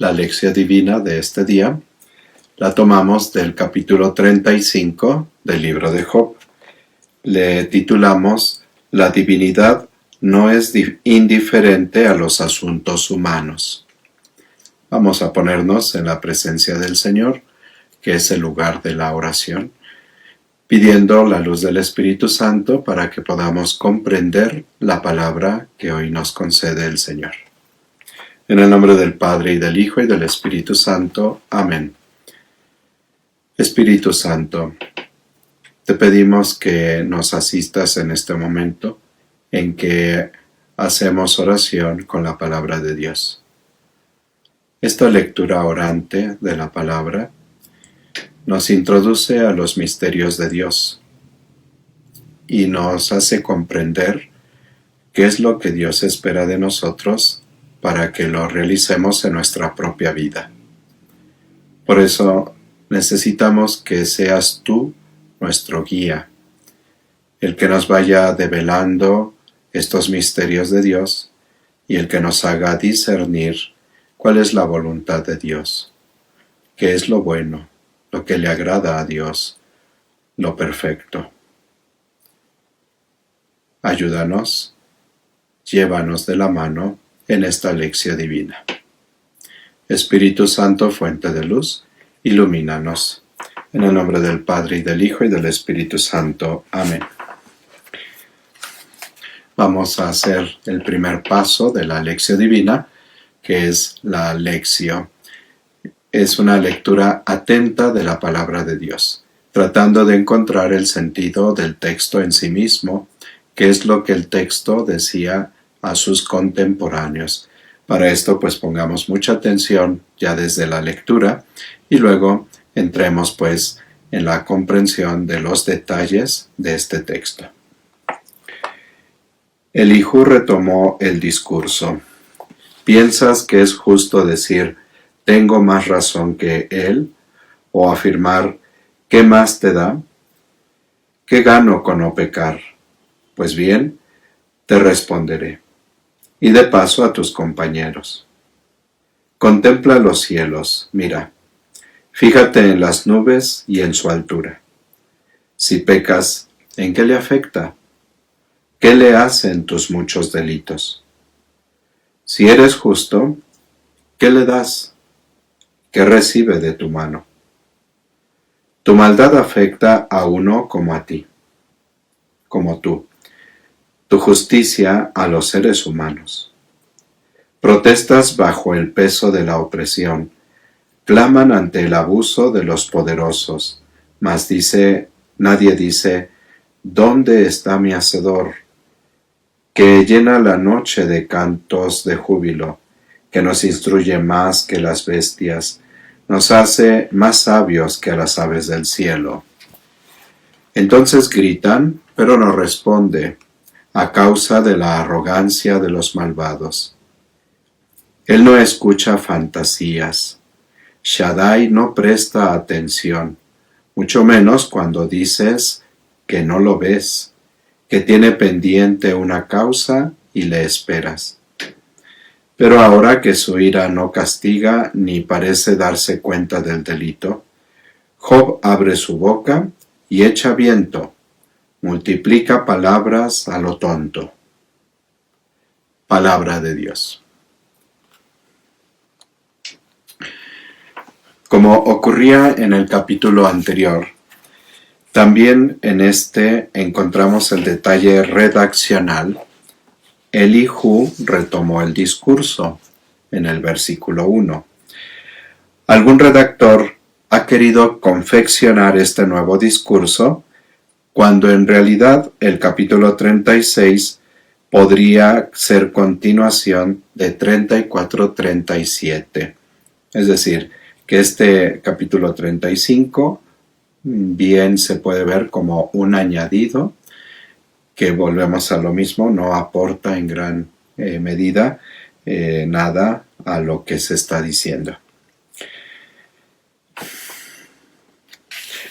La lección divina de este día la tomamos del capítulo 35 del libro de Job. Le titulamos La divinidad no es indiferente a los asuntos humanos. Vamos a ponernos en la presencia del Señor, que es el lugar de la oración, pidiendo la luz del Espíritu Santo para que podamos comprender la palabra que hoy nos concede el Señor. En el nombre del Padre, y del Hijo, y del Espíritu Santo. Amén. Espíritu Santo, te pedimos que nos asistas en este momento en que hacemos oración con la palabra de Dios. Esta lectura orante de la palabra nos introduce a los misterios de Dios y nos hace comprender qué es lo que Dios espera de nosotros para que lo realicemos en nuestra propia vida. Por eso necesitamos que seas tú nuestro guía, el que nos vaya develando estos misterios de Dios y el que nos haga discernir cuál es la voluntad de Dios, qué es lo bueno, lo que le agrada a Dios, lo perfecto. Ayúdanos, llévanos de la mano en esta lección divina. Espíritu Santo, fuente de luz, ilumínanos. En el nombre del Padre, y del Hijo, y del Espíritu Santo. Amén. Vamos a hacer el primer paso de la lección divina, que es la lección. Es una lectura atenta de la palabra de Dios, tratando de encontrar el sentido del texto en sí mismo, qué es lo que el texto decía a sus contemporáneos. Para esto, pues pongamos mucha atención ya desde la lectura y luego entremos pues en la comprensión de los detalles de este texto. Elihu retomó el discurso. ¿Piensas que es justo decir «tengo más razón que él» o afirmar «¿qué más te da? ¿Qué gano con no pecar? Pues bien, te responderé, y de paso a tus compañeros. Contempla los cielos, mira, fíjate en las nubes y en su altura. Si pecas, ¿en qué le afecta? ¿Qué le hacen tus muchos delitos? Si eres justo, ¿qué le das? ¿Qué recibe de tu mano? Tu maldad afecta a uno como a ti, como tú. Tu justicia a los seres humanos. Protestas bajo el peso de la opresión, claman ante el abuso de los poderosos, mas nadie dice, ¿dónde está mi hacedor? Que llena la noche de cantos de júbilo, que nos instruye más que las bestias, nos hace más sabios que a las aves del cielo. Entonces gritan, pero no responde, a causa de la arrogancia de los malvados. Él no escucha fantasías. Shaddai no presta atención, mucho menos cuando dices que no lo ves, que tiene pendiente una causa y le esperas. Pero ahora que su ira no castiga ni parece darse cuenta del delito, Job abre su boca y echa viento, multiplica palabras a lo tonto. Palabra de Dios. Como ocurría en el capítulo anterior, también en este encontramos el detalle redaccional. Elihu retomó el discurso en el versículo 1. Algún redactor ha querido confeccionar este nuevo discurso cuando en realidad el capítulo 36 podría ser continuación de 34-37. Es decir, que este capítulo 35 bien se puede ver como un añadido que volvemos a lo mismo, no aporta en gran medida nada a lo que se está diciendo.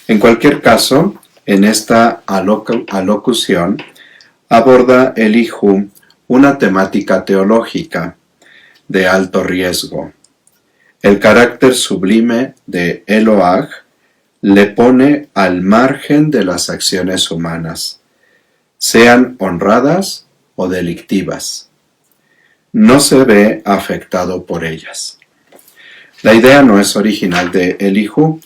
En cualquier caso, en esta alocución aborda Elihu una temática teológica de alto riesgo. El carácter sublime de Eloah le pone al margen de las acciones humanas, sean honradas o delictivas. No se ve afectado por ellas. La idea no es original de Elihu,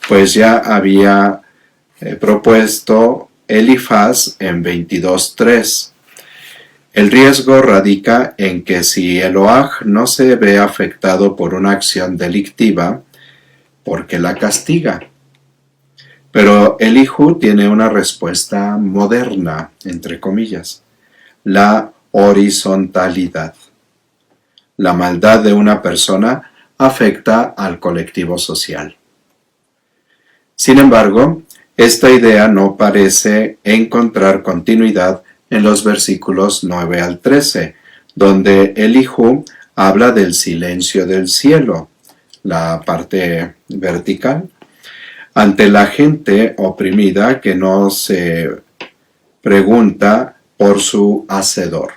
pues ya había propuesto Elifaz en 22.3. El riesgo radica en que si Eloah no se ve afectado por una acción delictiva, ¿por qué la castiga? Pero Elihu tiene una respuesta moderna, entre comillas, la horizontalidad. La maldad de una persona afecta al colectivo social. Sin embargo, esta idea no parece encontrar continuidad en los versículos 9 al 13, donde Elihu habla del silencio del cielo, la parte vertical, ante la gente oprimida que no se pregunta por su hacedor.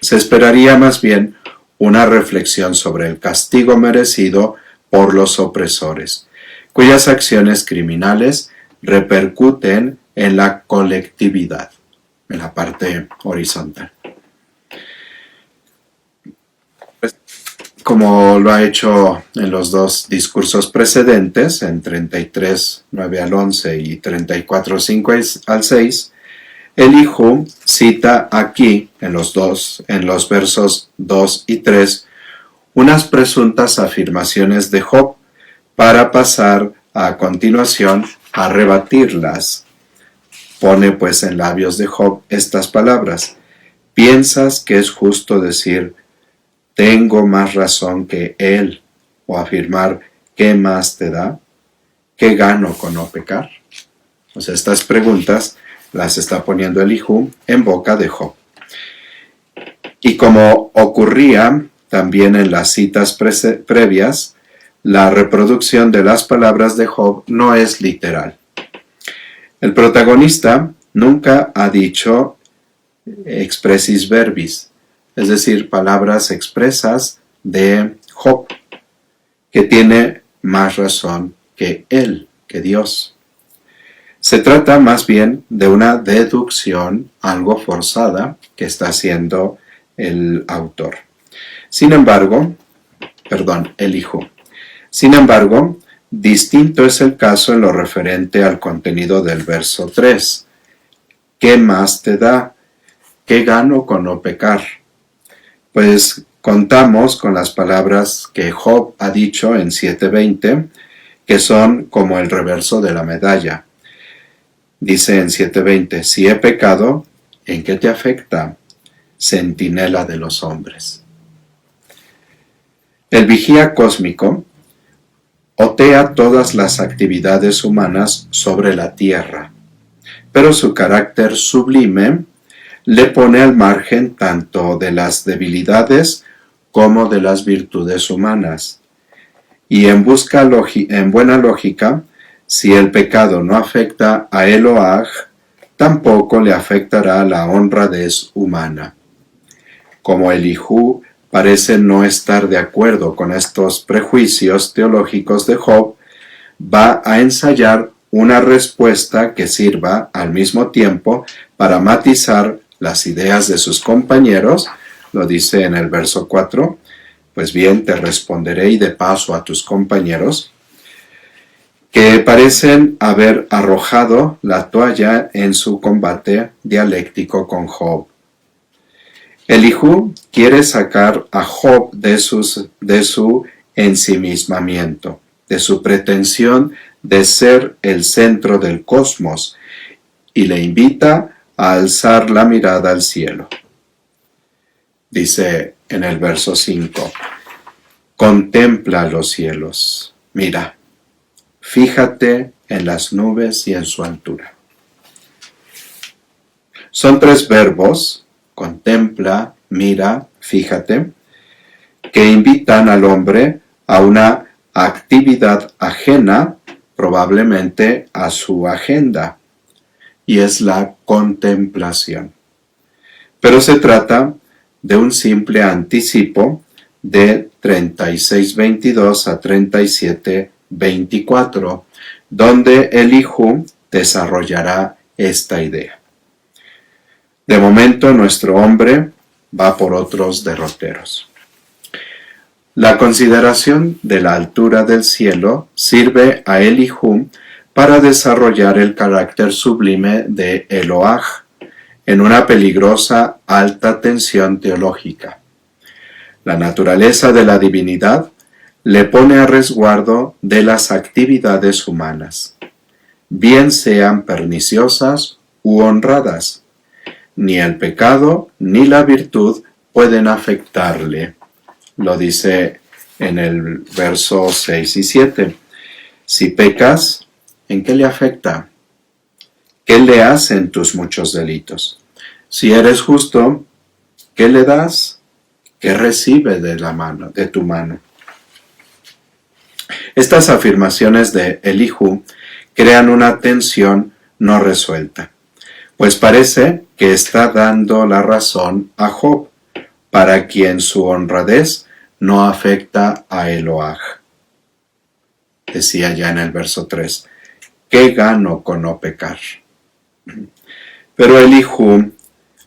Se esperaría más bien una reflexión sobre el castigo merecido por los opresores, cuyas acciones criminales repercuten en la colectividad, en la parte horizontal. Como lo ha hecho en los dos discursos precedentes, en 33, 9 al 11 y 34, 5 al 6, Elihu cita aquí, en los versos 2 y 3, unas presuntas afirmaciones de Job para pasar a continuación a rebatirlas. Pone pues en labios de Job estas palabras: ¿piensas que es justo decir, tengo más razón que él, o afirmar, ¿qué más te da? ¿Qué gano con no pecar? O sea, estas preguntas las está poniendo Elihu en boca de Job. Y como ocurría también en las citas previas, la reproducción de las palabras de Job no es literal. El protagonista nunca ha dicho expressis verbis, es decir, palabras expresas de Job, que tiene más razón que él, que Dios. Se trata más bien de una deducción algo forzada que está haciendo el autor. Elihu. Sin embargo, distinto es el caso en lo referente al contenido del verso 3. ¿Qué más te da? ¿Qué gano con no pecar? Pues contamos con las palabras que Job ha dicho en 7:20, que son como el reverso de la medalla. Dice en 7:20, si he pecado, ¿en qué te afecta, centinela de los hombres? El vigía cósmico otea todas las actividades humanas sobre la tierra, pero su carácter sublime le pone al margen tanto de las debilidades como de las virtudes humanas. Y en buena lógica, si el pecado no afecta a Eloah, tampoco le afectará la honradez humana. Como Elihu parece no estar de acuerdo con estos prejuicios teológicos de Job, va a ensayar una respuesta que sirva al mismo tiempo para matizar las ideas de sus compañeros. Lo dice en el verso 4, pues bien, te responderé y de paso a tus compañeros, que parecen haber arrojado la toalla en su combate dialéctico con Job. Elihu quiere sacar a Job de su ensimismamiento, de su pretensión de ser el centro del cosmos, y le invita a alzar la mirada al cielo. Dice en el verso 5, contempla los cielos, mira, fíjate en las nubes y en su altura. Son tres verbos, contempla, mira, fíjate, que invitan al hombre a una actividad ajena, probablemente a su agenda, y es la contemplación. Pero se trata de un simple anticipo de 36:22 a 37:24, donde Elijú desarrollará esta idea. De momento, nuestro hombre va por otros derroteros. La consideración de la altura del cielo sirve a Elijú para desarrollar el carácter sublime de Eloaj en una peligrosa alta tensión teológica. La naturaleza de la divinidad le pone a resguardo de las actividades humanas, bien sean perniciosas u honradas. Ni el pecado ni la virtud pueden afectarle. Lo dice en el verso 6 y 7. Si pecas, ¿en qué le afecta? ¿Qué le hacen tus muchos delitos? Si eres justo, ¿qué le das? ¿Qué recibe de tu mano? Estas afirmaciones de Elijú crean una tensión no resuelta, pues parece que está dando la razón a Job, para quien su honradez no afecta a Eloaj. Decía ya en el verso 3, ¿qué gano con no pecar? Pero Elijú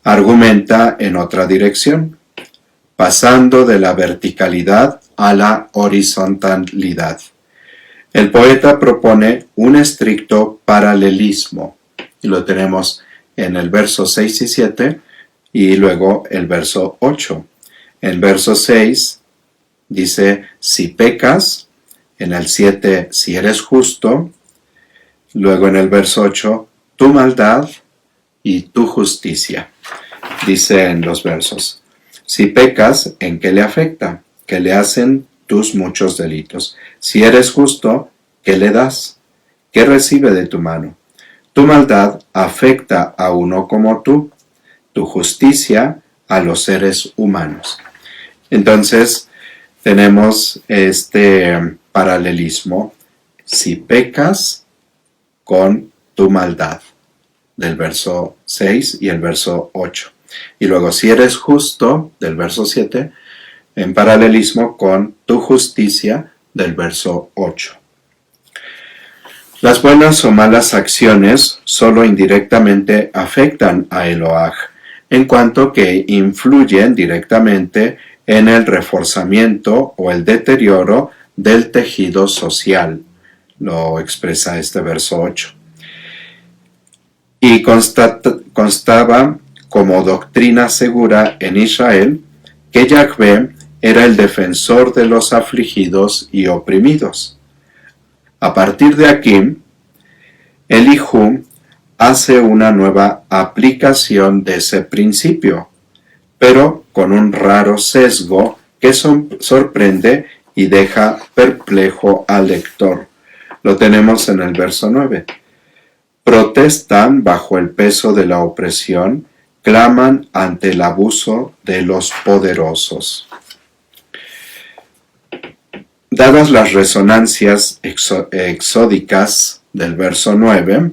argumenta en otra dirección, pasando de la verticalidad a la horizontalidad. El poeta propone un estricto paralelismo, y lo tenemos en el verso 6 y 7, y luego el verso 8. En verso 6 dice, si pecas, en el 7, si eres justo, luego en el verso 8, tu maldad y tu justicia. Dice en los versos, si pecas, ¿en qué le afecta? ¿Qué le hacen tus muchos delitos? Si eres justo, ¿qué le das? ¿Qué recibe de tu mano? Tu maldad afecta a uno como tú, tu justicia a los seres humanos. Entonces, tenemos este paralelismo, si pecas con tu maldad, del verso 6 y el verso 8. Y luego, si eres justo, del verso 7, en paralelismo con tu justicia, del verso 8. Las buenas o malas acciones solo indirectamente afectan a Eloaj, en cuanto que influyen directamente en el reforzamiento o el deterioro del tejido social. Lo expresa este verso 8. Y constaba como doctrina segura en Israel que Yahvé era el defensor de los afligidos y oprimidos. A partir de aquí, Elijú hace una nueva aplicación de ese principio, pero con un raro sesgo que sorprende y deja perplejo al lector. Lo tenemos en el verso 9. Protestan bajo el peso de la opresión, claman ante el abuso de los poderosos. Dadas las resonancias exódicas del verso 9,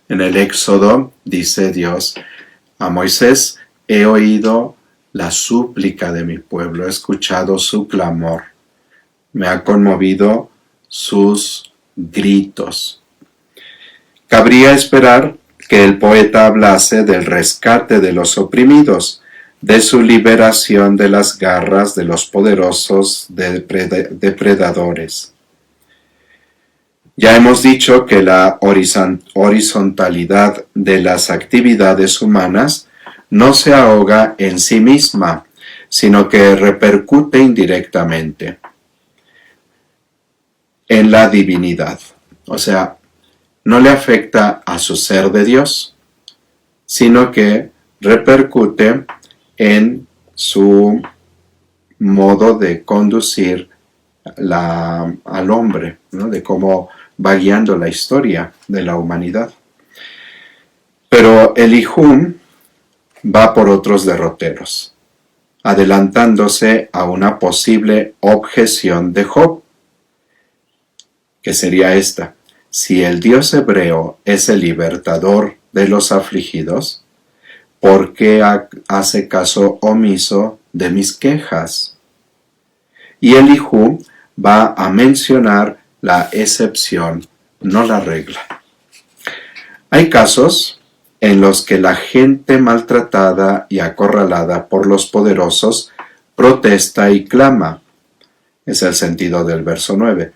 en el Éxodo dice Dios a Moisés, he oído la súplica de mi pueblo, he escuchado su clamor, me ha conmovido sus gritos. Cabría esperar que el poeta hablase del rescate de los oprimidos, de su liberación de las garras de los poderosos depredadores. Ya hemos dicho que la horizontalidad de las actividades humanas no se ahoga en sí misma, sino que repercute indirectamente en la divinidad. O sea, no le afecta a su ser de Dios, sino que repercute en su modo de conducir al hombre, ¿no? De cómo va guiando la historia de la humanidad. Pero Elijú va por otros derroteros, adelantándose a una posible objeción de Job, que sería esta: si el Dios hebreo es el libertador de los afligidos, ¿por qué hace caso omiso de mis quejas? y Elijú va a mencionar la excepción, no la regla. Hay casos en los que la gente maltratada y acorralada por los poderosos protesta y clama. Es el sentido del verso 9.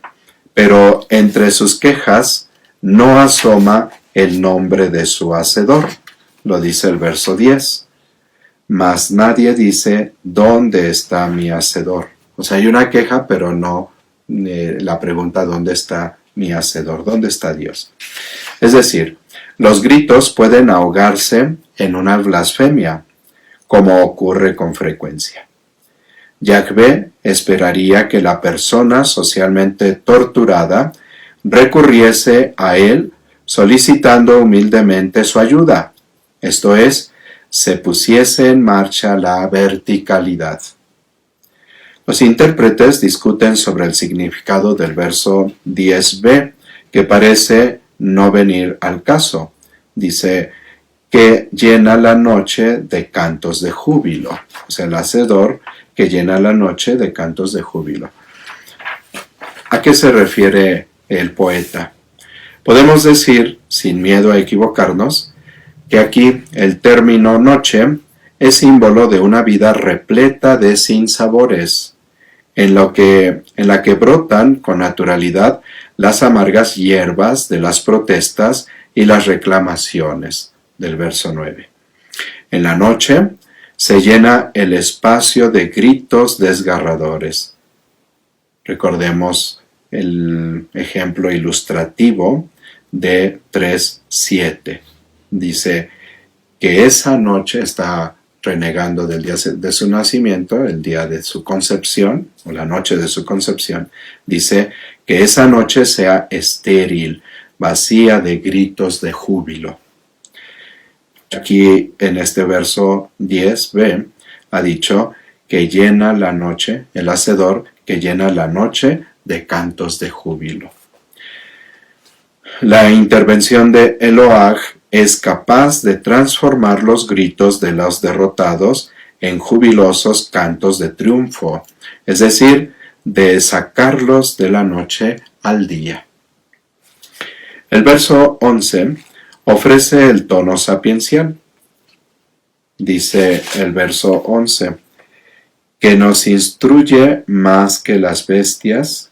Pero entre sus quejas no asoma el nombre de su hacedor. Lo dice el verso 10. Mas nadie dice, ¿dónde está mi hacedor? O sea, hay una queja, pero no la pregunta, ¿dónde está mi hacedor? ¿Dónde está Dios? Es decir, los gritos pueden ahogarse en una blasfemia, como ocurre con frecuencia. Yahvé esperaría que la persona socialmente torturada recurriese a él solicitando humildemente su ayuda, esto es, se pusiese en marcha la verticalidad. Los intérpretes discuten sobre el significado del verso 10b, que parece no venir al caso. Dice que llena la noche de cantos de júbilo. O sea, el hacedor que llena la noche de cantos de júbilo. ¿A qué se refiere el poeta? Podemos decir, sin miedo a equivocarnos, que aquí el término noche es símbolo de una vida repleta de sinsabores, en la que brotan con naturalidad las amargas hierbas de las protestas y las reclamaciones del verso 9. En la noche se llena el espacio de gritos desgarradores. Recordemos el ejemplo ilustrativo de 3:7. Dice que esa noche está renegando del día de su nacimiento, el día de su concepción, o la noche de su concepción. Dice que esa noche sea estéril, vacía de gritos de júbilo. Aquí en este verso 10b ha dicho que llena la noche, el hacedor que llena la noche de cantos de júbilo. La intervención de Eloah es capaz de transformar los gritos de los derrotados en jubilosos cantos de triunfo, es decir, de sacarlos de la noche al día. El verso 11 ofrece el tono sapiencial. Dice el verso 11, que nos instruye más que a las bestias,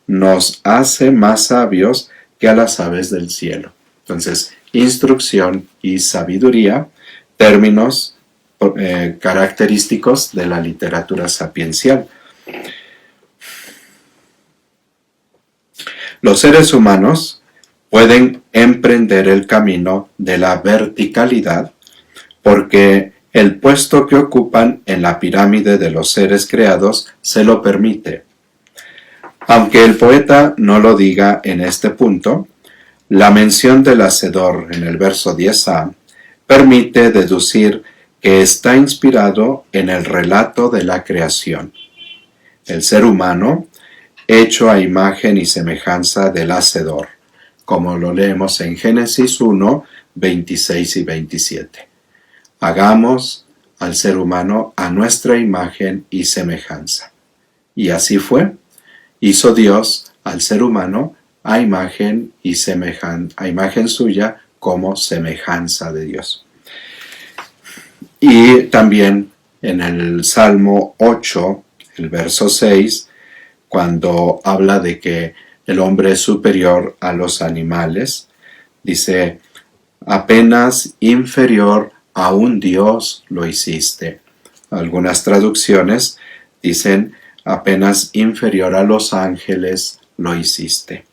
nos hace más sabios que a las aves del cielo. Entonces, instrucción y sabiduría, términos característicos de la literatura sapiencial. Los seres humanos pueden emprender el camino de la verticalidad porque el puesto que ocupan en la pirámide de los seres creados se lo permite. Aunque el poeta no lo diga en este punto, la mención del hacedor en el verso 10a permite deducir que está inspirado en el relato de la creación. El ser humano, hecho a imagen y semejanza del hacedor, como lo leemos en Génesis 1, 26 y 27. Hagamos al ser humano a nuestra imagen y semejanza. Y así fue. Hizo Dios al ser humano a imagen suya como semejanza de Dios. Y también en el Salmo 8, el verso 6, cuando habla de que el hombre es superior a los animales, dice, apenas inferior a un Dios lo hiciste. Algunas traducciones dicen, apenas inferior a los ángeles lo hiciste.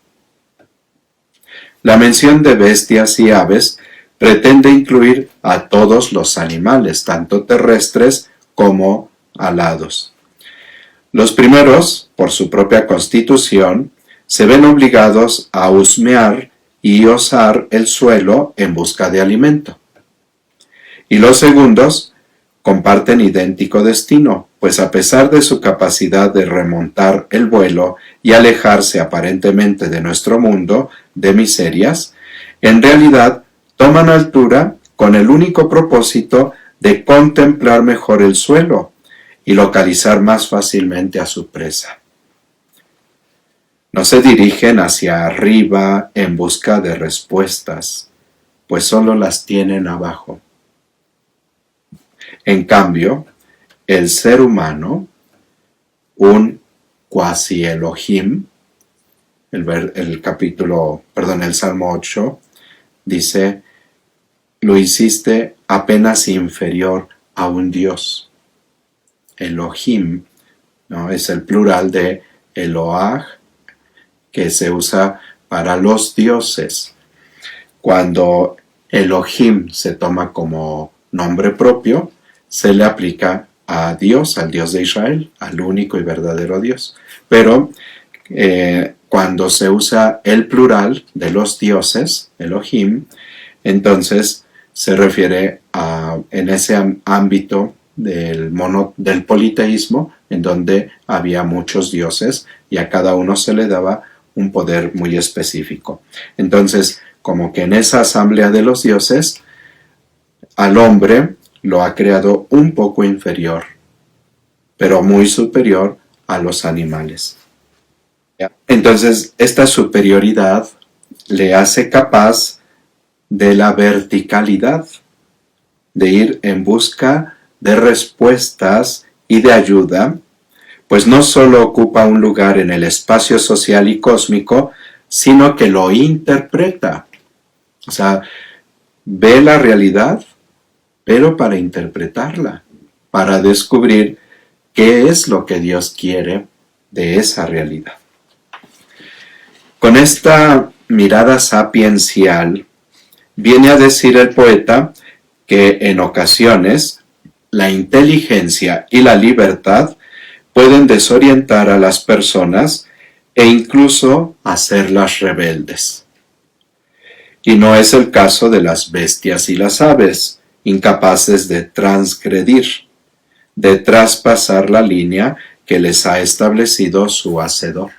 La mención de bestias y aves pretende incluir a todos los animales, tanto terrestres como alados. Los primeros, por su propia constitución, se ven obligados a husmear y osar el suelo en busca de alimento. Y los segundos comparten idéntico destino, pues a pesar de su capacidad de remontar el vuelo y alejarse aparentemente de nuestro mundo de miserias, en realidad toman altura con el único propósito de contemplar mejor el suelo y localizar más fácilmente a su presa. No se dirigen hacia arriba en busca de respuestas, pues solo las tienen abajo. En cambio, el ser humano, un cuasi Elohim, el Salmo 8, dice, lo hiciste apenas inferior a un Dios. Elohim, ¿no? Es el plural de Eloah, que se usa para los dioses. Cuando Elohim se toma como nombre propio, se le aplica a Dios, al Dios de Israel, al único y verdadero Dios. Pero cuando se usa el plural de los dioses, Elohim, entonces se refiere en ese ámbito del politeísmo, en donde había muchos dioses y a cada uno se le daba un poder muy específico. Entonces, como que en esa asamblea de los dioses, al hombre lo ha creado un poco inferior, pero muy superior a los animales. Entonces, esta superioridad le hace capaz de la verticalidad, de ir en busca de respuestas y de ayuda, pues no solo ocupa un lugar en el espacio social y cósmico, sino que lo interpreta. O sea, ve la realidad, pero para interpretarla, para descubrir qué es lo que Dios quiere de esa realidad. Con esta mirada sapiencial, viene a decir el poeta que en ocasiones la inteligencia y la libertad pueden desorientar a las personas e incluso hacerlas rebeldes. Y no es el caso de las bestias y las aves, incapaces de transgredir, de traspasar la línea que les ha establecido su Hacedor.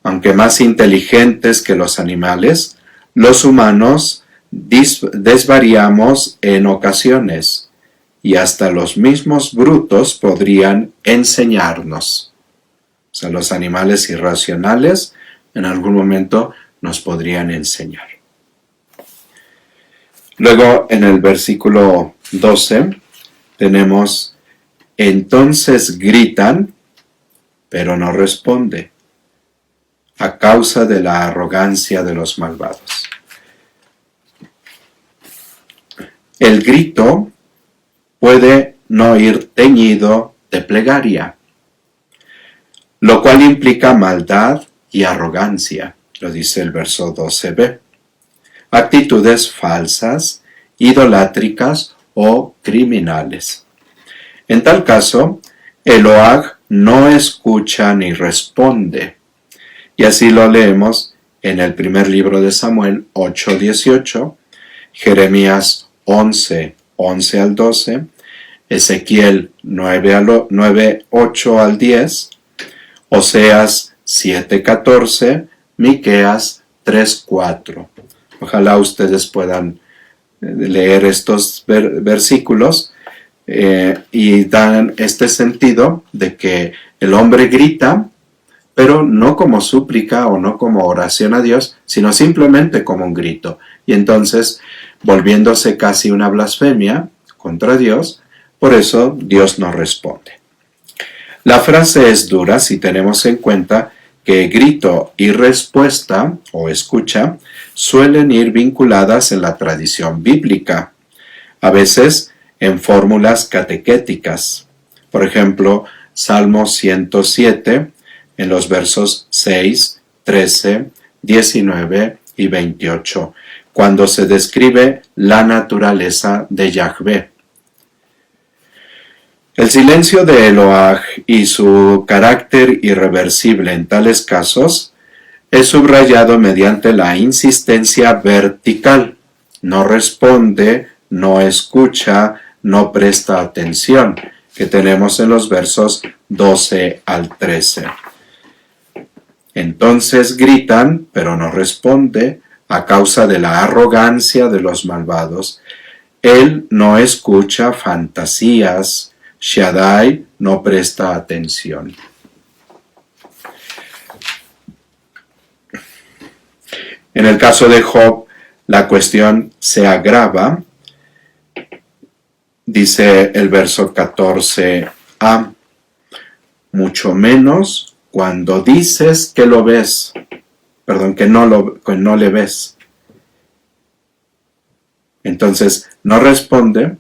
Aunque más inteligentes que los animales, los humanos desvariamos en ocasiones, y hasta los mismos brutos podrían enseñarnos. O sea, los animales irracionales en algún momento nos podrían enseñar. Luego, en el versículo 12, tenemos, entonces gritan, pero no responde, a causa de la arrogancia de los malvados. El grito puede no ir teñido de plegaria, lo cual implica maldad y arrogancia, lo dice el verso 12b. Actitudes falsas, idolátricas o criminales. En tal caso, Eloah no escucha ni responde. Y así lo leemos en el primer libro de Samuel 8:18, Jeremías 11:11 al 12, Ezequiel 9:8 al 10, Oseas 7:14, Miqueas 3:4. Ojalá ustedes puedan leer estos versículos y dan este sentido de que el hombre grita, pero no como súplica o no como oración a Dios, sino simplemente como un grito. Y entonces, volviéndose casi una blasfemia contra Dios, por eso Dios no responde. La frase es dura si tenemos en cuenta que grito y respuesta o escucha suelen ir vinculadas en la tradición bíblica, a veces en fórmulas catequéticas. Por ejemplo, Salmo 107, en los versos 6, 13, 19 y 28, cuando se describe la naturaleza de Yahvé. El silencio de Eloah y su carácter irreversible en tales casos es subrayado mediante la insistencia vertical. No responde, no escucha, no presta atención, que tenemos en los versos 12 al 13. Entonces gritan, pero no responde, a causa de la arrogancia de los malvados. Él no escucha fantasías, Shaddai no presta atención. En el caso de Job, la cuestión se agrava. Dice el verso 14a, mucho menos cuando dices que lo ves, que no le ves. Entonces, no responde,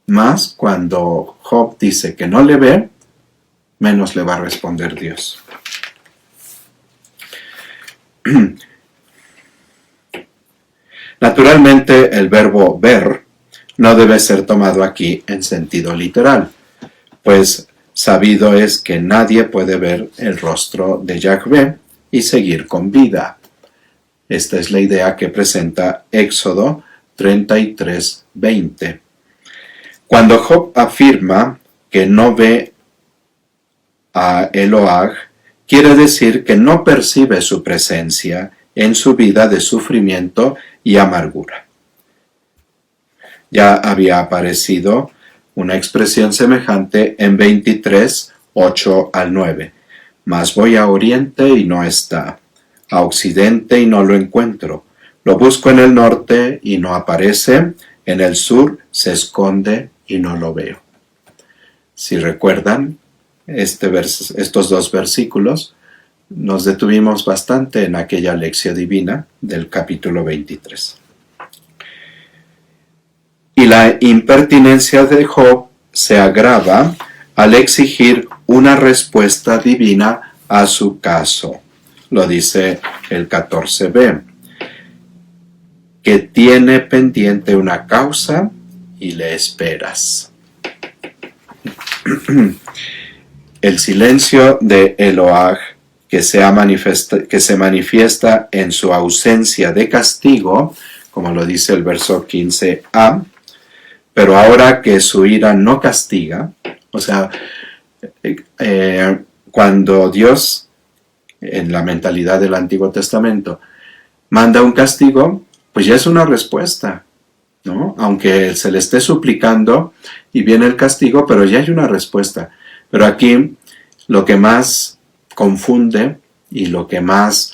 más cuando Job dice que no le ve, menos le va a responder Dios. Naturalmente, el verbo ver no debe ser tomado aquí en sentido literal, pues sabido es que nadie puede ver el rostro de Yahvé y seguir con vida. Esta es la idea que presenta Éxodo 33:20. Cuando Job afirma que no ve a Elohag, quiere decir que no percibe su presencia en su vida de sufrimiento y amargura. Ya había aparecido una expresión semejante en 23:8-9. Mas voy a oriente y no está, a occidente y no lo encuentro. Lo busco en el norte y no aparece, en el sur se esconde y no lo veo. Si recuerdan estos dos versículos, nos detuvimos bastante en aquella lección divina del capítulo 23. Y la impertinencia de Job se agrava al exigir una respuesta divina a su caso. Lo dice el 14b, que tiene pendiente una causa y le esperas. El silencio de Elohag, que se manifiesta en su ausencia de castigo, como lo dice el verso 15a, pero ahora que su ira no castiga, o sea, cuando Dios, en la mentalidad del Antiguo Testamento, manda un castigo, pues ya es una respuesta, ¿no? Aunque se le esté suplicando y viene el castigo, pero ya hay una respuesta. Pero aquí lo que más confunde y lo que más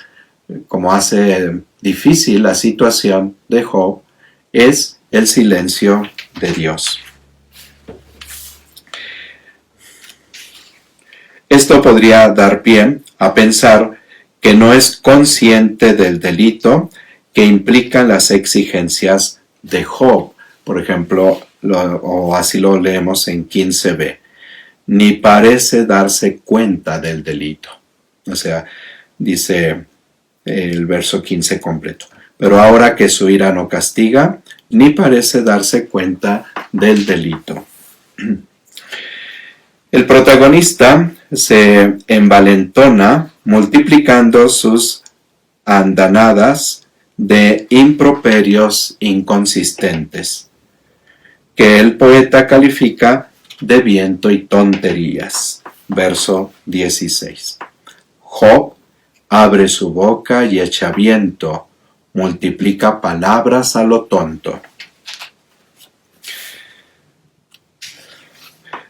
como hace difícil la situación de Job es el silencio de Dios. Esto podría dar pie a pensar que no es consciente del delito que implican las exigencias de Job. Por ejemplo, o así lo leemos en 15b. Ni parece darse cuenta del delito. O sea, dice el verso 15 completo. Pero ahora que su ira no castiga, ni parece darse cuenta del delito. El protagonista se envalentona multiplicando sus andanadas de improperios inconsistentes, que el poeta califica de viento y tonterías. Verso 16. Job abre su boca y echa viento, multiplica palabras a lo tonto.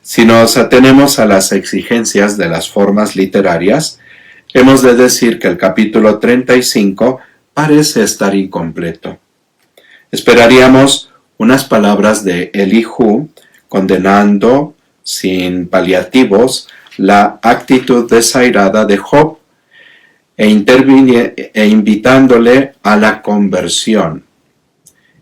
Si nos atenemos a las exigencias de las formas literarias, hemos de decir que el capítulo 35 parece estar incompleto. Esperaríamos unas palabras de Elihu condenando sin paliativos la actitud desairada de Job e invitándole a la conversión.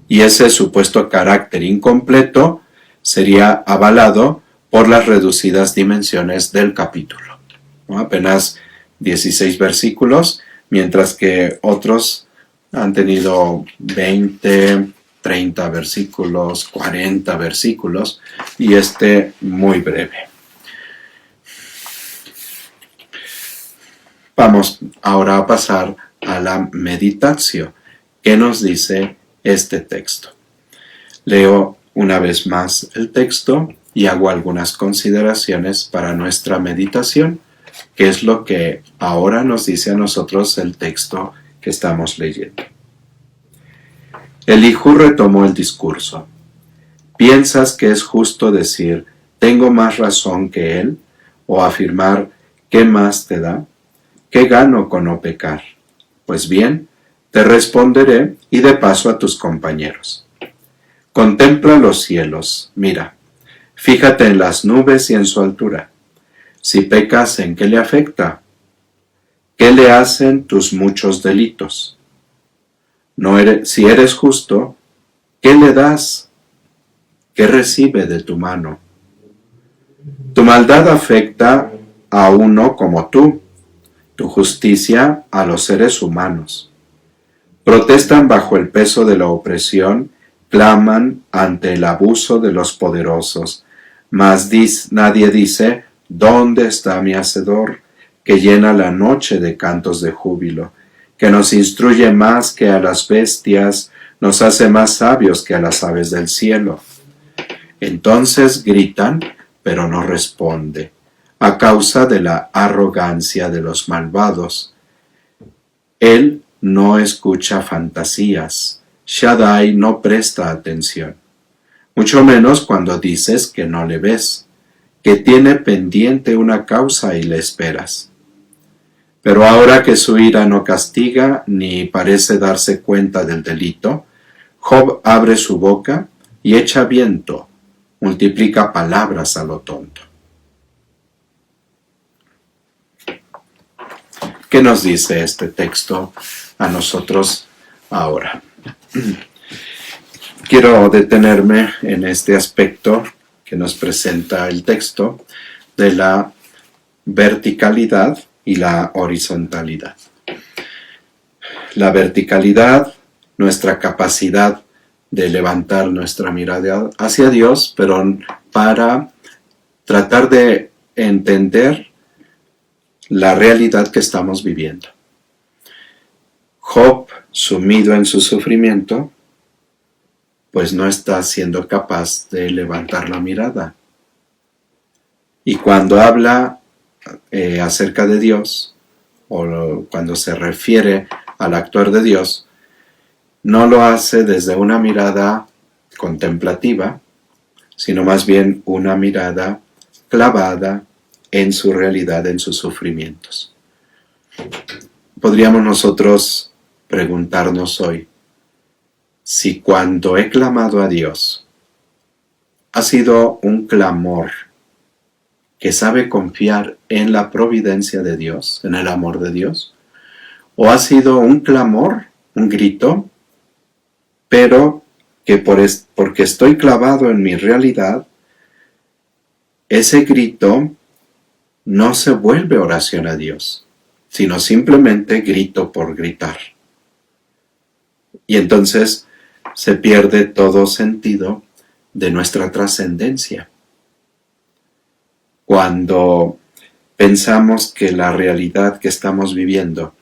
Y ese supuesto carácter incompleto sería avalado por las reducidas dimensiones del capítulo, ¿no? Apenas 16 versículos, mientras que otros han tenido 20, 30 versículos, 40 versículos, y este muy breve. Vamos ahora a pasar a la meditación. ¿Qué nos dice este texto? Leo una vez más el texto y hago algunas consideraciones para nuestra meditación, que es lo que ahora nos dice a nosotros el texto que estamos leyendo. Elihu retomó el discurso. ¿Piensas que es justo decir, ¿tengo más razón que él? O afirmar, ¿qué más te da? ¿Qué gano con no pecar? Pues bien, te responderé y de paso a tus compañeros. Contempla los cielos, mira, fíjate en las nubes y en su altura. Si pecas, ¿en qué le afecta? ¿Qué le hacen tus muchos delitos? Si eres justo, ¿qué le das? ¿Qué recibe de tu mano? Tu maldad afecta a uno como tú, tu justicia a los seres humanos. Protestan bajo el peso de la opresión, claman ante el abuso de los poderosos, mas nadie dice, ¿dónde está mi Hacedor, que llena la noche de cantos de júbilo, que nos instruye más que a las bestias, nos hace más sabios que a las aves del cielo? Entonces gritan, pero no responde, a causa de la arrogancia de los malvados. Él no escucha fantasías, Shaddai no presta atención, mucho menos cuando dices que no le ves, que tiene pendiente una causa y le esperas. Pero ahora que su ira no castiga ni parece darse cuenta del delito, Job abre su boca y echa viento, multiplica palabras a lo tonto. ¿Qué nos dice este texto a nosotros ahora? Quiero detenerme en este aspecto que nos presenta el texto de la verticalidad y la horizontalidad. La verticalidad, nuestra capacidad de levantar nuestra mirada hacia Dios, pero para tratar de entender la realidad que estamos viviendo. Job, sumido en su sufrimiento, pues no está siendo capaz de levantar la mirada. Y cuando habla acerca de Dios, o cuando se refiere al actuar de Dios, no lo hace desde una mirada contemplativa, sino más bien una mirada clavada en su realidad, en sus sufrimientos. Podríamos nosotros preguntarnos hoy si cuando he clamado a Dios ha sido un clamor que sabe confiar en la providencia de Dios, en el amor de Dios, o ha sido un clamor, un grito, pero que porque estoy clavado en mi realidad, ese grito no se vuelve oración a Dios, sino simplemente grito por gritar. Y entonces se pierde todo sentido de nuestra trascendencia. Cuando pensamos que la realidad que estamos viviendo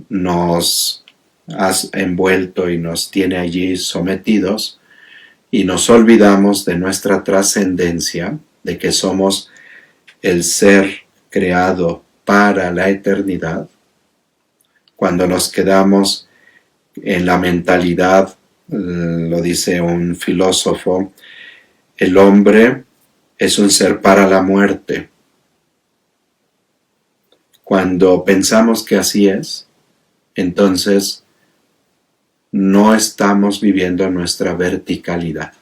nos ha envuelto y nos tiene allí sometidos, y nos olvidamos de nuestra trascendencia, de que somos el ser creado para la eternidad, cuando nos quedamos en la mentalidad, lo dice un filósofo, el hombre es un ser para la muerte. Cuando pensamos que así es, entonces no estamos viviendo nuestra verticalidad.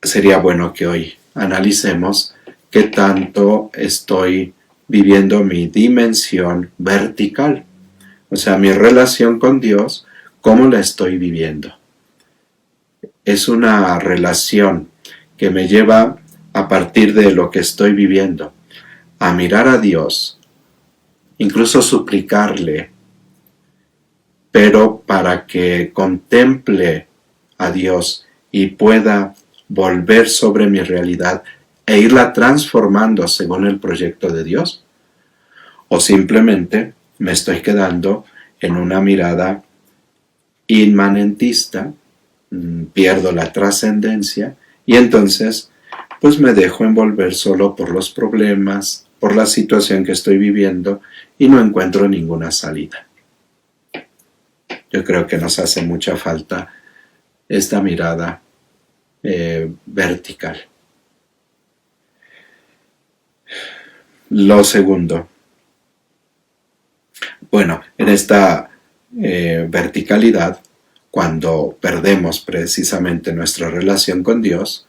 Sería bueno que hoy analicemos qué tanto estoy viviendo mi dimensión vertical, o sea, mi relación con Dios, cómo la estoy viviendo. Es una relación que me lleva a partir de lo que estoy viviendo, a mirar a Dios, incluso suplicarle, pero para que contemple a Dios y pueda volver sobre mi realidad e irla transformando según el proyecto de Dios, o simplemente me estoy quedando en una mirada inmanentista, pierdo la trascendencia y entonces pues me dejo envolver solo por los problemas, por la situación que estoy viviendo y no encuentro ninguna salida. Yo creo que nos hace mucha falta esta mirada vertical. Lo segundo, bueno, en esta verticalidad, cuando perdemos precisamente nuestra relación con Dios,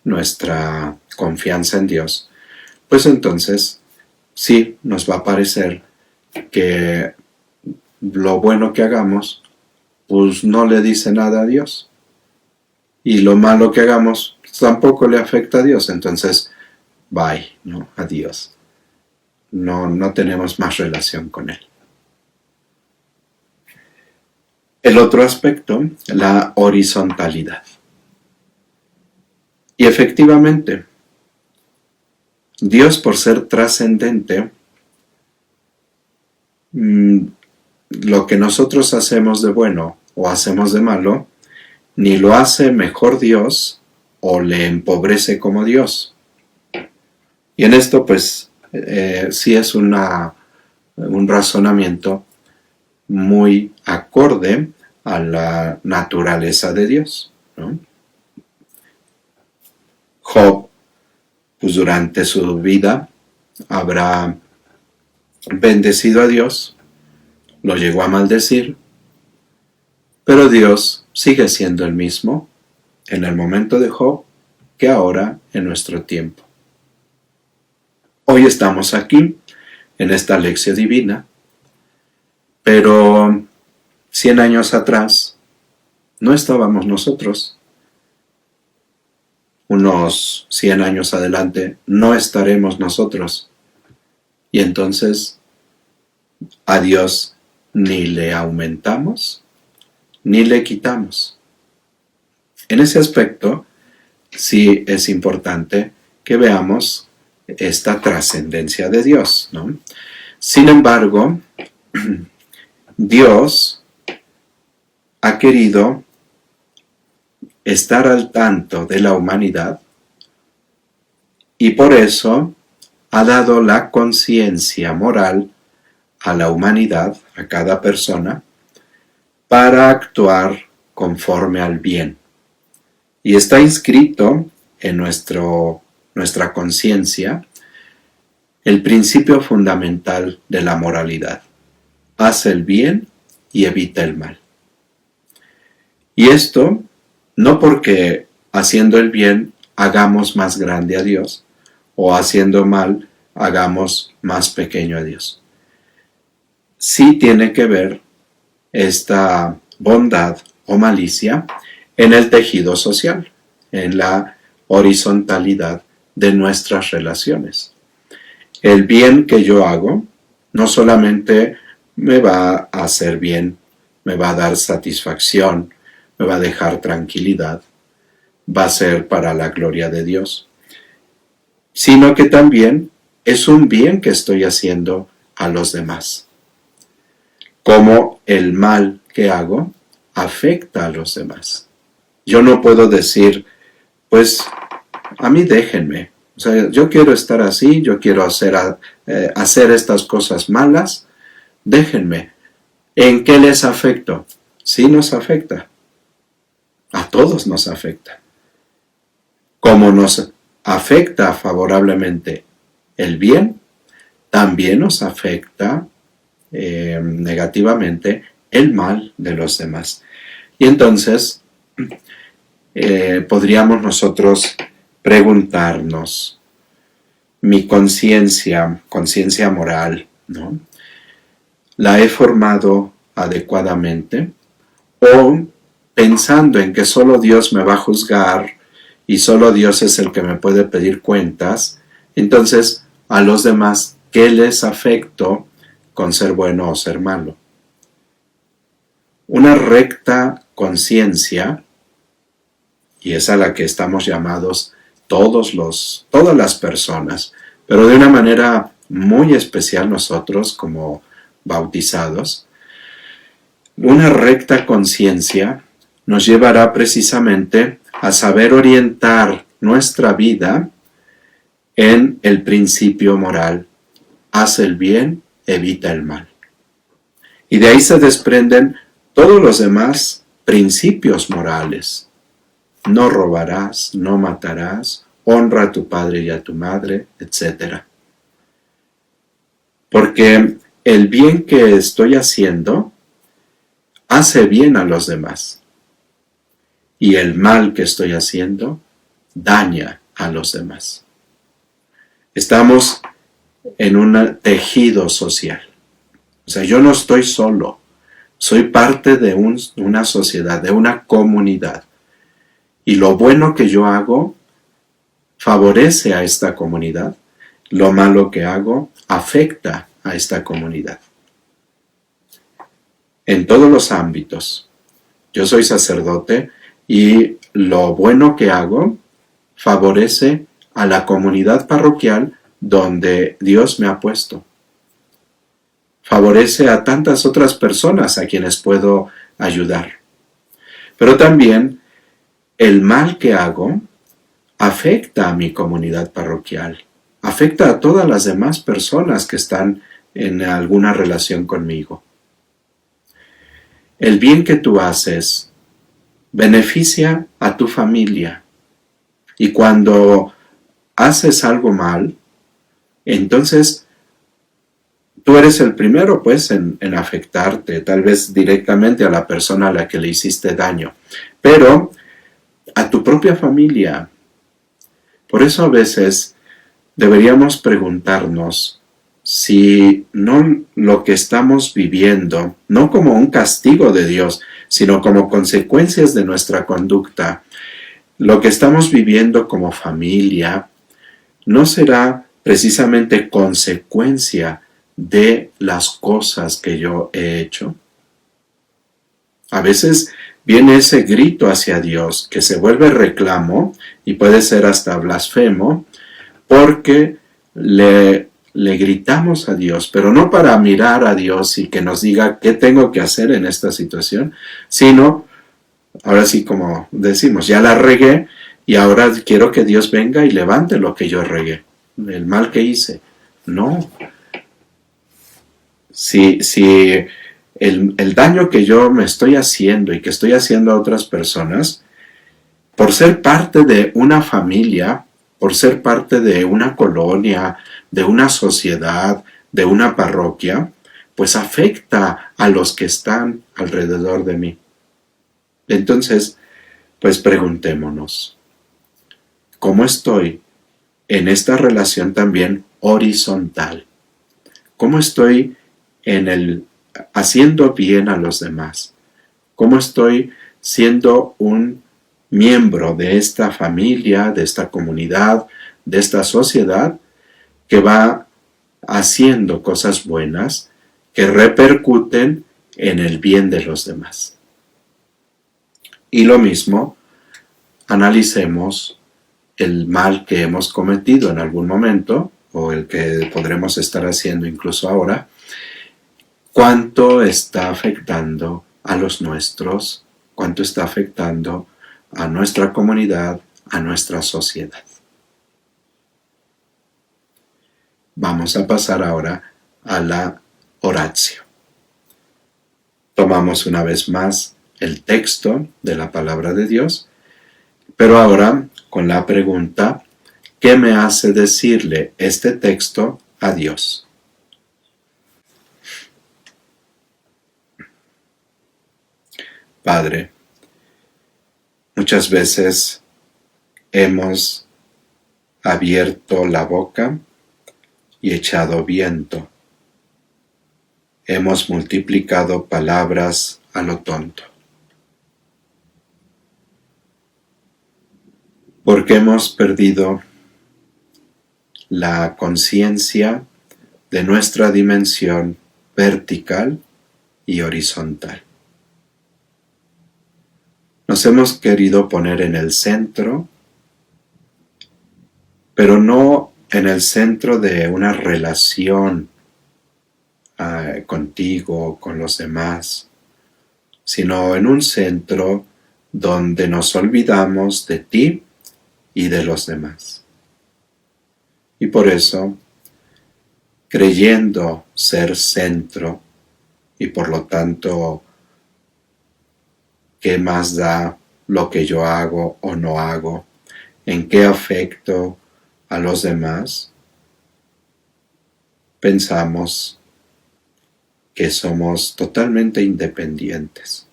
nuestra confianza en Dios, pues entonces sí nos va a parecer que lo bueno que hagamos, pues no le dice nada a Dios. Y lo malo que hagamos tampoco le afecta a Dios. Entonces, bye, ¿no? Adiós. No tenemos más relación con Él. El otro aspecto, la horizontalidad. Y efectivamente, Dios, por ser trascendente, lo que nosotros hacemos de bueno o hacemos de malo, ni lo hace mejor Dios o le empobrece como Dios. Y en esto pues sí es un razonamiento muy acorde a la naturaleza de Dios, ¿no? Job, pues durante su vida habrá bendecido a Dios, lo llegó a maldecir, pero Dios sigue siendo el mismo en el momento de Job que ahora en nuestro tiempo. Hoy estamos aquí en esta lección divina, pero 100 años atrás no estábamos nosotros. Unos 100 años adelante no estaremos nosotros. Y entonces a Dios ni le aumentamos ni le quitamos. En ese aspecto sí es importante que veamos esta trascendencia de Dios, ¿no? Sin embargo, Dios ha querido estar al tanto de la humanidad y por eso ha dado la conciencia moral a la humanidad, a cada persona, para actuar conforme al bien. Y está inscrito en nuestra conciencia el principio fundamental de la moralidad. Haz el bien y evita el mal. Y esto no porque haciendo el bien hagamos más grande a Dios o haciendo mal hagamos más pequeño a Dios. Sí tiene que ver esta bondad o malicia en el tejido social, en la horizontalidad de nuestras relaciones. El bien que yo hago no solamente me va a hacer bien, me va a dar satisfacción, me va a dejar tranquilidad, va a ser para la gloria de Dios, sino que también es un bien que estoy haciendo a los demás. Cómo el mal que hago afecta a los demás. Yo no puedo decir, pues, a mí déjenme. O sea, yo quiero estar así, yo quiero hacer estas cosas malas, déjenme. ¿En qué les afecto? Sí nos afecta. A todos nos afecta. Como nos afecta favorablemente el bien, también nos afecta negativamente el mal de los demás. Y entonces podríamos nosotros preguntarnos, mi conciencia moral, ¿no? ¿La he formado adecuadamente? ¿O pensando en que solo Dios me va a juzgar y solo Dios es el que me puede pedir cuentas, entonces a los demás, ¿qué les afecto con ser bueno o ser malo? Una recta conciencia, y es a la que estamos llamados todas las personas, pero de una manera muy especial nosotros como bautizados, una recta conciencia nos llevará precisamente a saber orientar nuestra vida en el principio moral. Haz el bien, evita el mal. Y de ahí se desprenden todos los demás principios morales. no robarás, no matarás, honra a tu padre y a tu madre, etc. Porque el bien que estoy haciendo hace bien a los demás. Y el mal que estoy haciendo daña a los demás. Estamos en un tejido social. O sea, yo no estoy solo. Soy parte de una sociedad, de una comunidad. Y lo bueno que yo hago favorece a esta comunidad. Lo malo que hago afecta a esta comunidad. En todos los ámbitos. Yo soy sacerdote y lo bueno que hago favorece a la comunidad parroquial donde Dios me ha puesto. Favorece a tantas otras personas a quienes puedo ayudar. Pero también el mal que hago afecta a mi comunidad parroquial, afecta a todas las demás personas que están en alguna relación conmigo. El bien que tú haces beneficia a tu familia. Y cuando haces algo mal, entonces tú eres el primero pues en afectarte, tal vez directamente a la persona a la que le hiciste daño, pero a tu propia familia. Por eso a veces deberíamos preguntarnos si no lo que estamos viviendo, no como un castigo de Dios, sino como consecuencias de nuestra conducta, lo que estamos viviendo como familia, no será precisamente consecuencia de las cosas que yo he hecho. A veces viene ese grito hacia Dios que se vuelve reclamo y puede ser hasta blasfemo porque le gritamos a Dios, pero no para mirar a Dios y que nos diga qué tengo que hacer en esta situación, sino, ahora sí como decimos, ya la regué y ahora quiero que Dios venga y levante lo que yo regué, el mal que hice. No. Si el daño que yo me estoy haciendo y que estoy haciendo a otras personas, por ser parte de una familia, por ser parte de una colonia, de una sociedad, de una parroquia, pues afecta a los que están alrededor de mí. Entonces, pues preguntémonos, ¿cómo estoy en esta relación también horizontal? ¿Cómo estoy haciendo bien a los demás? ¿Cómo estoy siendo un miembro de esta familia, de esta comunidad, de esta sociedad que va haciendo cosas buenas que repercuten en el bien de los demás? Y lo mismo, analicemos el mal que hemos cometido en algún momento, o el que podremos estar haciendo incluso ahora, cuánto está afectando a los nuestros, cuánto está afectando a nuestra comunidad, a nuestra sociedad. Vamos a pasar ahora a la oratio. Tomamos una vez más el texto de la palabra de Dios, pero ahora con la pregunta, ¿qué me hace decirle este texto a Dios? Padre, muchas veces hemos abierto la boca y echado viento. Hemos multiplicado palabras a lo tonto. Porque hemos perdido la conciencia de nuestra dimensión vertical y horizontal. Nos hemos querido poner en el centro, pero no en el centro de una relación contigo, con los demás, sino en un centro donde nos olvidamos de ti y de los demás. Y por eso, creyendo ser centro y por lo tanto, ¿qué más da lo que yo hago o no hago, en qué afecto a los demás, pensamos que somos totalmente independientes.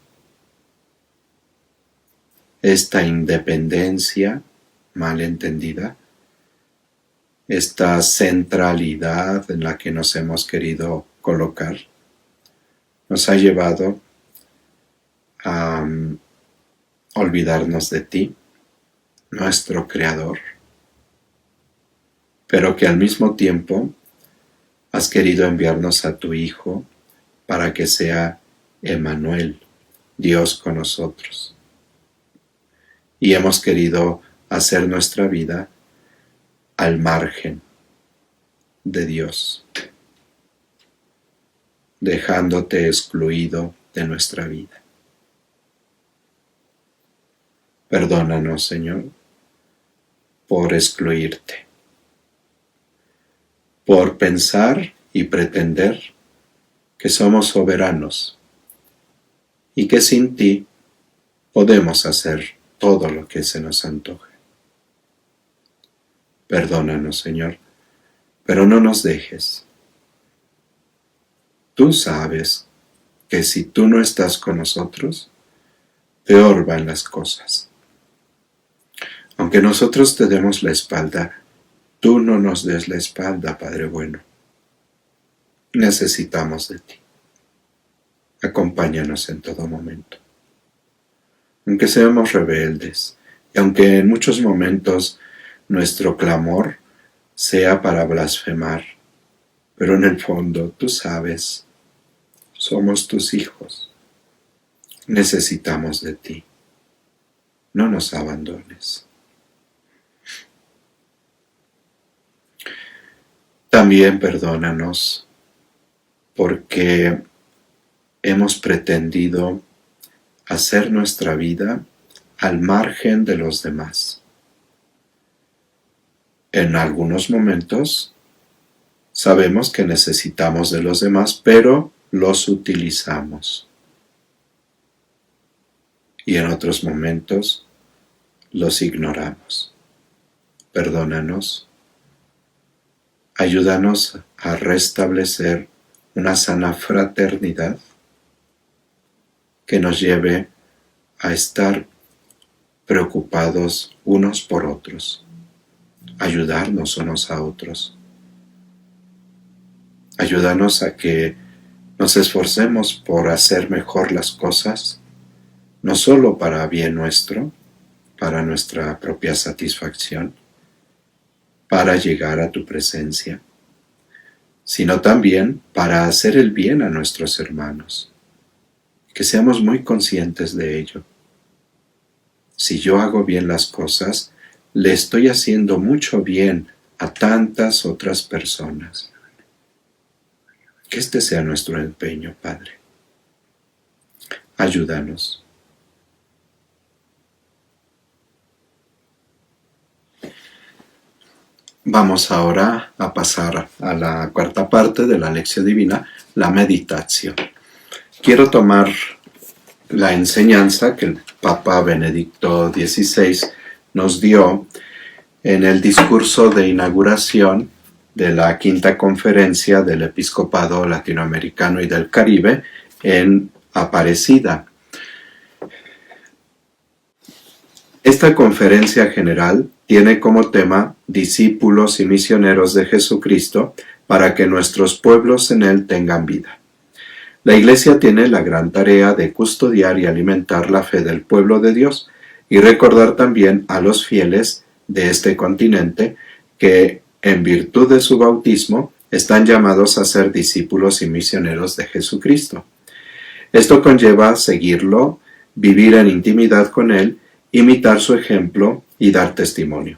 Esta independencia mal entendida, esta centralidad en la que nos hemos querido colocar, nos ha llevado a olvidarnos de ti, nuestro Creador, pero que al mismo tiempo has querido enviarnos a tu Hijo para que sea Emmanuel, Dios con nosotros. Y hemos querido hacer nuestra vida al margen de Dios, dejándote excluido de nuestra vida. Perdónanos, Señor, por excluirte, por pensar y pretender que somos soberanos y que sin ti podemos hacer todo lo que se nos antoje. Perdónanos, Señor, pero no nos dejes. Tú sabes que si tú no estás con nosotros, peor van las cosas. Aunque nosotros te demos la espalda, tú no nos des la espalda, Padre bueno. Necesitamos de ti. Acompáñanos en todo momento. Aunque seamos rebeldes, y aunque en muchos momentos nuestro clamor sea para blasfemar, pero en el fondo, tú sabes, somos tus hijos. Necesitamos de ti. No nos abandones. También perdónanos porque hemos pretendido hacer nuestra vida al margen de los demás. En algunos momentos sabemos que necesitamos de los demás, pero los utilizamos. Y en otros momentos los ignoramos. Perdónanos. Ayúdanos a restablecer una sana fraternidad que nos lleve a estar preocupados unos por otros, ayudarnos unos a otros. Ayúdanos a que nos esforcemos por hacer mejor las cosas, no solo para bien nuestro, para nuestra propia satisfacción, para llegar a tu presencia, sino también para hacer el bien a nuestros hermanos. Que seamos muy conscientes de ello. Si yo hago bien las cosas, le estoy haciendo mucho bien a tantas otras personas. Que este sea nuestro empeño, Padre. Ayúdanos. Vamos ahora a pasar a la cuarta parte de la lección divina, la meditación. Quiero tomar la enseñanza que el Papa Benedicto XVI nos dio en el discurso de inauguración de la quinta conferencia del Episcopado Latinoamericano y del Caribe en Aparecida. Esta conferencia general tiene como tema discípulos y misioneros de Jesucristo para que nuestros pueblos en Él tengan vida. La Iglesia tiene la gran tarea de custodiar y alimentar la fe del pueblo de Dios y recordar también a los fieles de este continente que, en virtud de su bautismo, están llamados a ser discípulos y misioneros de Jesucristo. Esto conlleva seguirlo, vivir en intimidad con Él, imitar su ejemplo y dar testimonio.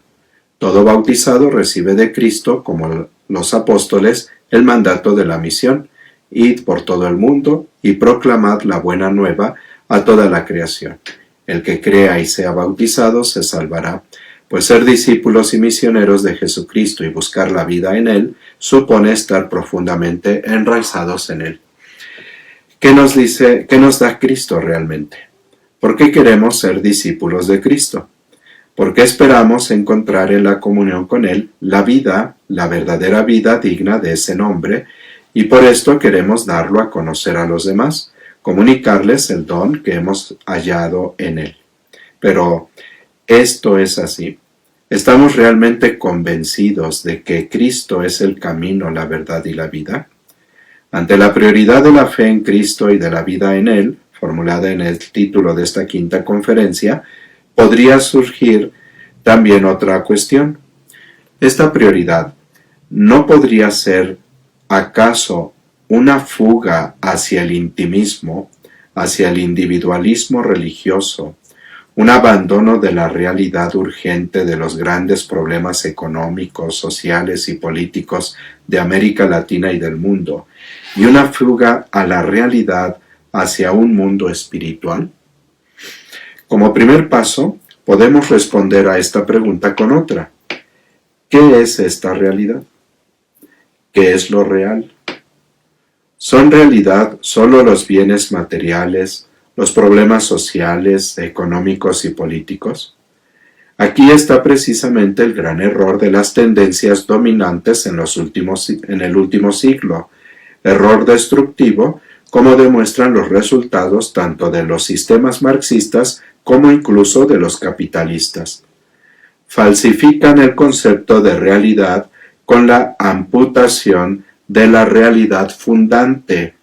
Todo bautizado recibe de Cristo, como los apóstoles, el mandato de la misión: id por todo el mundo y proclamad la buena nueva a toda la creación. El que crea y sea bautizado se salvará, pues ser discípulos y misioneros de Jesucristo y buscar la vida en Él supone estar profundamente enraizados en Él. ¿Qué nos dice, qué nos da Cristo realmente? porque queremos ser discípulos de Cristo, porque esperamos encontrar en la comunión con Él la vida, la verdadera vida digna de ese nombre, y por esto queremos darlo a conocer a los demás, comunicarles el don que hemos hallado en Él. Pero esto es así. ¿Estamos realmente convencidos de que Cristo es el camino, la verdad y la vida? Ante la prioridad de la fe en Cristo y de la vida en Él, formulada en el título de esta quinta conferencia, podría surgir también otra cuestión. Esta prioridad no podría ser, ¿acaso, una fuga hacia el intimismo, hacia el individualismo religioso, un abandono de la realidad urgente de los grandes problemas económicos, sociales y políticos de América Latina y del mundo, y una fuga a la realidad hacia un mundo espiritual? Como primer paso, podemos responder a esta pregunta con otra. ¿Qué es esta realidad? ¿Qué es lo real? ¿Son realidad solo los bienes materiales, los problemas sociales, económicos y políticos? Aquí está precisamente el gran error de las tendencias dominantes en el último siglo, error destructivo, como demuestran los resultados tanto de los sistemas marxistas como incluso de los capitalistas. Falsifican el concepto de realidad con la amputación de la realidad fundante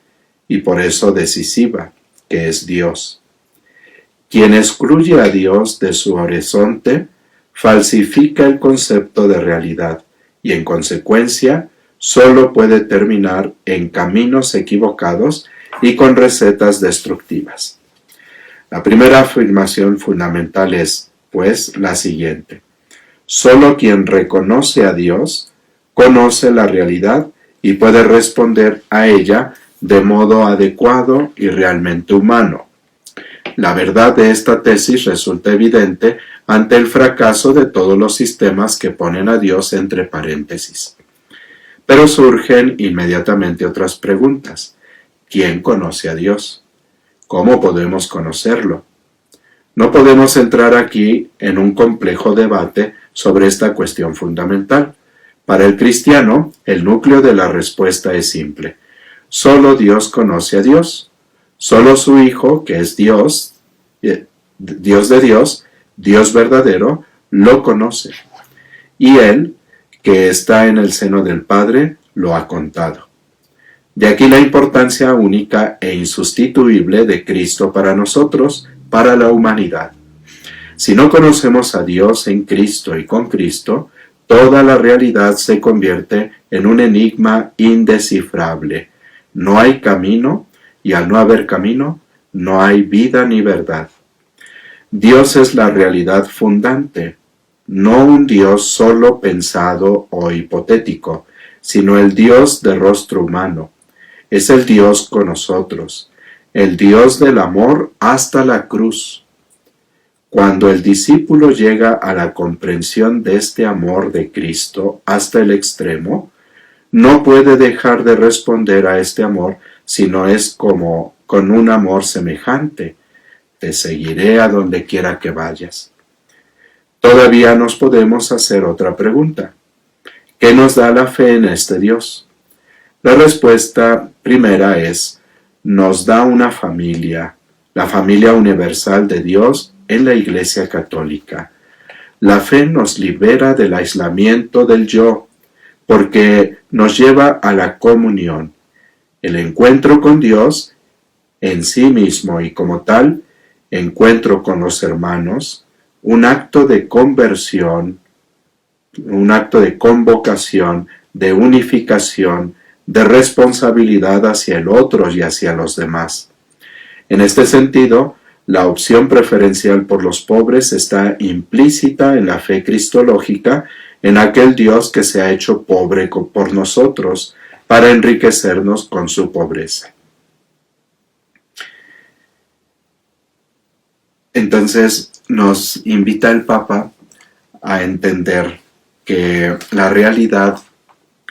y por eso decisiva, que es Dios. Quien excluye a Dios de su horizonte falsifica el concepto de realidad y en consecuencia solo puede terminar en caminos equivocados y con recetas destructivas. La primera afirmación fundamental es, pues, la siguiente. Solo quien reconoce a Dios conoce la realidad y puede responder a ella de modo adecuado y realmente humano. La verdad de esta tesis resulta evidente ante el fracaso de todos los sistemas que ponen a Dios entre paréntesis. Pero surgen inmediatamente otras preguntas. ¿Quién conoce a Dios? ¿Cómo podemos conocerlo? No podemos entrar aquí en un complejo debate sobre esta cuestión fundamental. Para el cristiano, el núcleo de la respuesta es simple. Solo Dios conoce a Dios. Solo su Hijo, que es Dios, Dios de Dios, Dios verdadero, lo conoce. Y Él, que está en el seno del Padre, lo ha contado. De aquí la importancia única e insustituible de Cristo para nosotros, para la humanidad. Si no conocemos a Dios en Cristo y con Cristo, toda la realidad se convierte en un enigma indescifrable. No hay camino, y al no haber camino, no hay vida ni verdad. Dios es la realidad fundante, no un Dios solo pensado o hipotético, sino el Dios de rostro humano. Es el Dios con nosotros, el Dios del amor hasta la cruz. Cuando el discípulo llega a la comprensión de este amor de Cristo hasta el extremo, no puede dejar de responder a este amor si no es como con un amor semejante. Te seguiré a donde quiera que vayas. Todavía nos podemos hacer otra pregunta. ¿Qué nos da la fe en este Dios? La respuesta primera es, nos da una familia, la familia universal de Dios en la Iglesia Católica. La fe nos libera del aislamiento del yo, porque nos lleva a la comunión. El encuentro con Dios, en sí mismo y como tal, encuentro con los hermanos, un acto de conversión, un acto de convocación, de unificación, de responsabilidad hacia el otro y hacia los demás. En este sentido, la opción preferencial por los pobres está implícita en la fe cristológica, en aquel Dios que se ha hecho pobre por nosotros, para enriquecernos con su pobreza. Entonces nos invita el Papa a entender que la realidad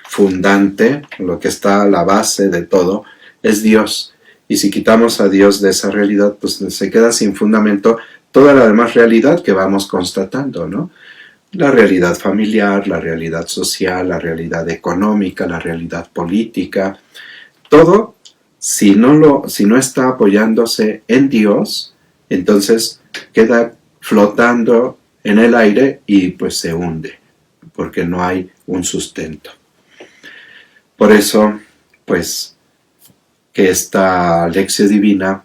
fundante, lo que está a la base de todo, es Dios, Y si quitamos a Dios de esa realidad, pues se queda sin fundamento toda la demás realidad que vamos constatando, ¿no? La realidad familiar, la realidad social, la realidad económica, la realidad política, todo, si no está apoyándose en Dios, entonces queda flotando en el aire y pues se hunde, porque no hay un sustento. Por eso, pues, que esta lección divina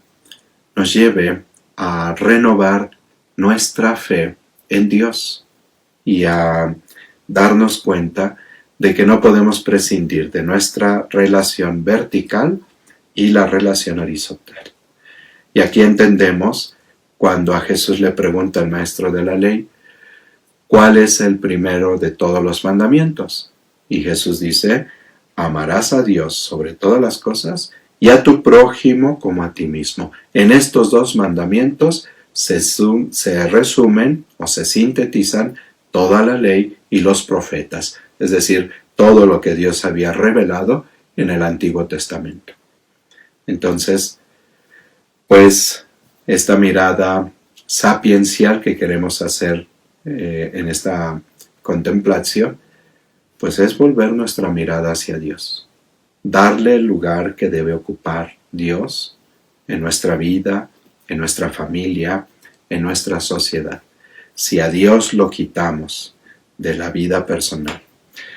nos lleve a renovar nuestra fe en Dios y a darnos cuenta de que no podemos prescindir de nuestra relación vertical y la relación horizontal. Y aquí entendemos cuando a Jesús le pregunta el maestro de la ley, ¿cuál es el primero de todos los mandamientos? Y Jesús dice, amarás a Dios sobre todas las cosas y a tu prójimo como a ti mismo. En estos dos mandamientos se resumen o se sintetizan toda la ley y los profetas, es decir, todo lo que Dios había revelado en el Antiguo Testamento. Entonces, pues, esta mirada sapiencial que queremos hacer en esta contemplación, pues es volver nuestra mirada hacia Dios, darle el lugar que debe ocupar Dios en nuestra vida, en nuestra familia, en nuestra sociedad. Si a Dios lo quitamos de la vida personal,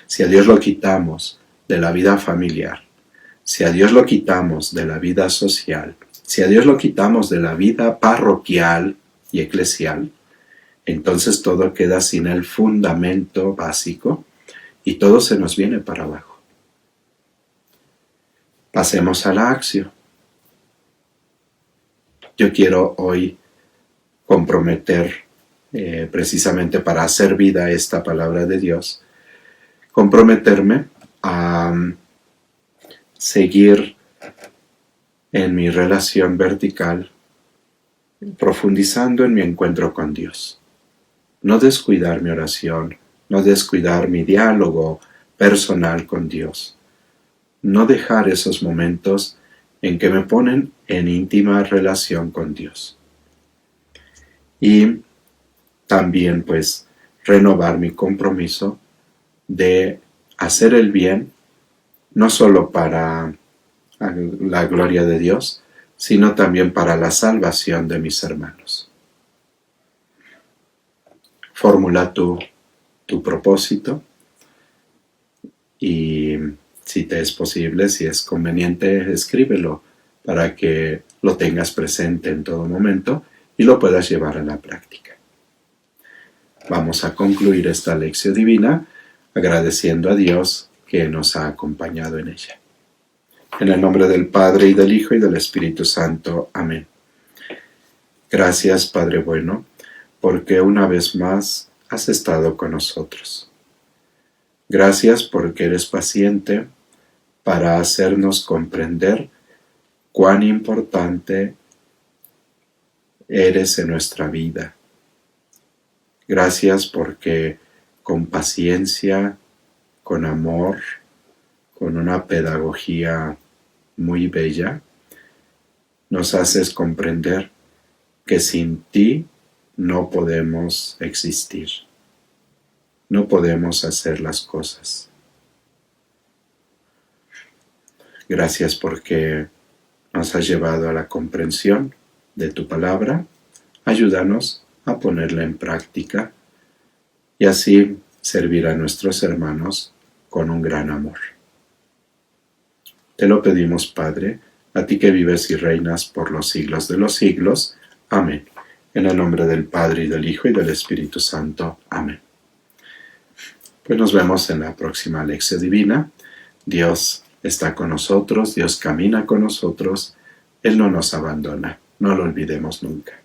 si a Dios lo quitamos de la vida familiar, si a Dios lo quitamos de la vida social, si a Dios lo quitamos de la vida parroquial y eclesial, entonces todo queda sin el fundamento básico y todo se nos viene para abajo. Pasemos a la acción. Yo quiero hoy comprometer, precisamente para hacer vida esta palabra de Dios, comprometerme a seguir en mi relación vertical, profundizando en mi encuentro con Dios. No descuidar mi oración, no descuidar mi diálogo personal con Dios. No dejar esos momentos en que me ponen en íntima relación con Dios. Y también, pues, renovar mi compromiso de hacer el bien, no solo para la gloria de Dios, sino también para la salvación de mis hermanos. Formula tu propósito y si te es posible, si es conveniente, escríbelo para que lo tengas presente en todo momento y lo puedas llevar a la práctica. Vamos a concluir esta lección divina agradeciendo a Dios que nos ha acompañado en ella. En el nombre del Padre, y del Hijo, y del Espíritu Santo. Amén. Gracias, Padre bueno, porque una vez más has estado con nosotros. Gracias porque eres paciente para hacernos comprender cuán importante eres en nuestra vida. Gracias porque con paciencia, con amor, con una pedagogía muy bella, nos haces comprender que sin ti no podemos existir, no podemos hacer las cosas. Gracias porque nos has llevado a la comprensión de tu palabra. Ayúdanos a ponerla en práctica y así servir a nuestros hermanos con un gran amor. Te lo pedimos, Padre, a ti que vives y reinas por los siglos de los siglos. Amén. En el nombre del Padre, y del Hijo, y del Espíritu Santo. Amén. Pues nos vemos en la próxima lección divina. Dios está con nosotros, Dios camina con nosotros, Él no nos abandona, no lo olvidemos nunca.